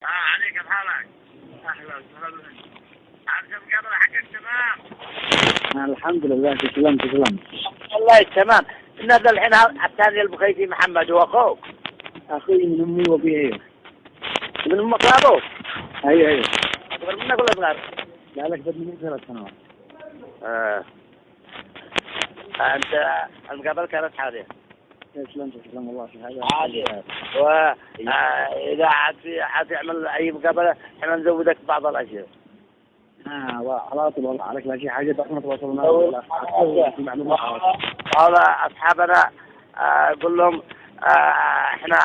عليك كيف حالك؟ اهلا وسهلا. عارف المقابلة حقك تمام؟ الحمد لله تسلم. والله تمام. نزل الحين الثاني البخيتي محمد هو اخوك. اخوي من امي وابي. من امك وابوك؟ ايوه. اصغر منك ولا اصغر؟ لا لك بدي من 3 سنوات. انت المقابلة كانت حاليا. تسلم والله في هذا عالية. وإذا حتعمل أي مقابلة احنا نزودك بعض الأشياء. على طول والله عليك لا شيء حاجة احنا تواصلنا في معلومات. هذا أصحابنا قل لهم احنا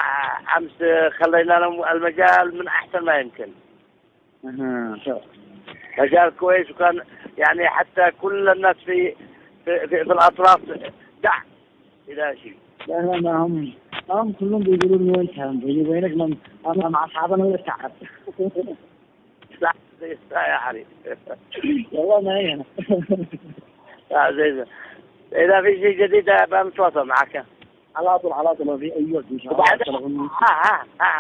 أمس خلينا لهم المجال من أحسن ما يمكن. مجال كويس وكان يعني حتى كل الناس في الأطراف دع إلى شيء. لا هم كلهم بيقولوا لي وين كان بيني وبينك من انا مع اصحابنا ولا تعب. لا يا حبيبي. والله ما هي لا زين. إذا في شيء جديد بنتواصل معك. على طول في أي وقت إن شاء الله.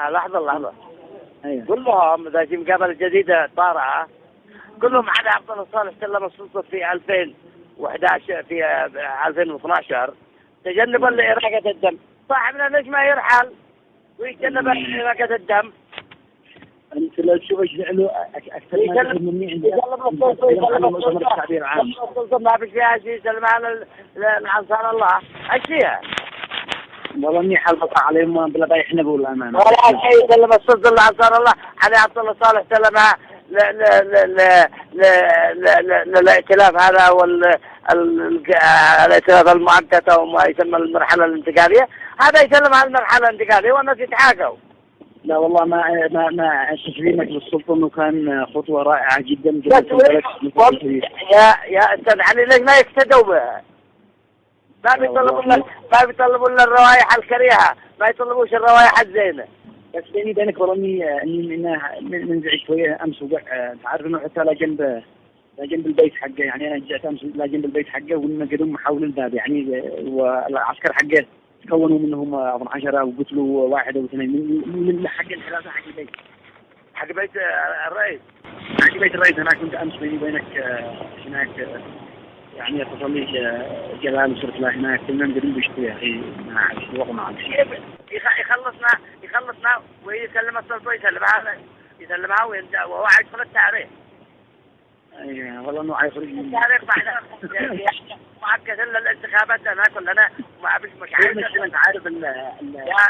لحظة. أيوة. قل لهم إذا في مقابلة جديدة طارئة كلهم على عبد الله صالح سلم السلطة في 2011 في 2012 تجنبا لإراقة الدم. صاحبنا ليش ما يرحل ويتجنب إراقة الدم؟ أنت لو تشوف إيش فعله أكثر مني عندي. يسلم السلطة ما فيش فيها شيء يسلمها لأنصار الله. إيش فيها؟ والله إني حلقت عليهم بلا بايح نبو الأمانة. ولا شيء يسلم السلطة لأنصار الله. علي عبد الله صالح سلمها للائتلاف هذا الائتلاف المؤقت أو ما يسمى المرحلة الانتقالية. هذا يسلمها المرحلة الانتقالية والناس يتحاكوا. لا والله ما تسليمك للسلطة إنه كان خطوة رائعة جدا. يا أستاذ علي ليش ما يقتدوا بها؟ ما بيطلبوا لنا الروائح الكريهة، ما يطلبوش الروائح الزينة. بس بيني بينك والله إني منزعج شوية أمس وقع. تعرف إنه حتى لا جنب البيت حقه، يعني أنا جيت أمس لا جنب البيت حقه والمقدوم حول الباب يعني، والعسكر حقه تكونوا منهم 10 وقتلوا 1 أو 2 من حق الحراسة حق البيت. حق بيت الرئيس. حق بيت الرئيس. أنا كنت أمس بيني وبينك هناك يعني اتصل لي جلال وصرت له هناك كلنا نقدر بيشتري يا أخي وضع معك. يخلصنا ويسلم السلطة يسلمها وهو عايز في التاريخ. ايوه والله انه عايز التاريخ بعد معكس الا الانتخابات انا كلنا ما بش مش عارف. انت عارف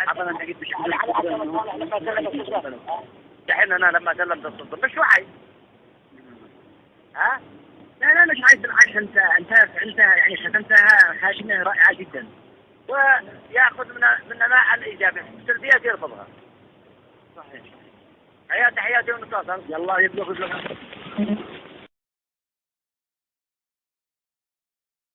حضرنا انت قلت دحين انا لما سلمت السلطة مش وعي. لا مش عايز بالعكس. انت فعلتها يعني ختمتها خاتمة رائعة جدا. وياخذ مننا الايجابي السلبيات يرفضها. صحيح. تحياتي ونتواصل. يلا يبلغ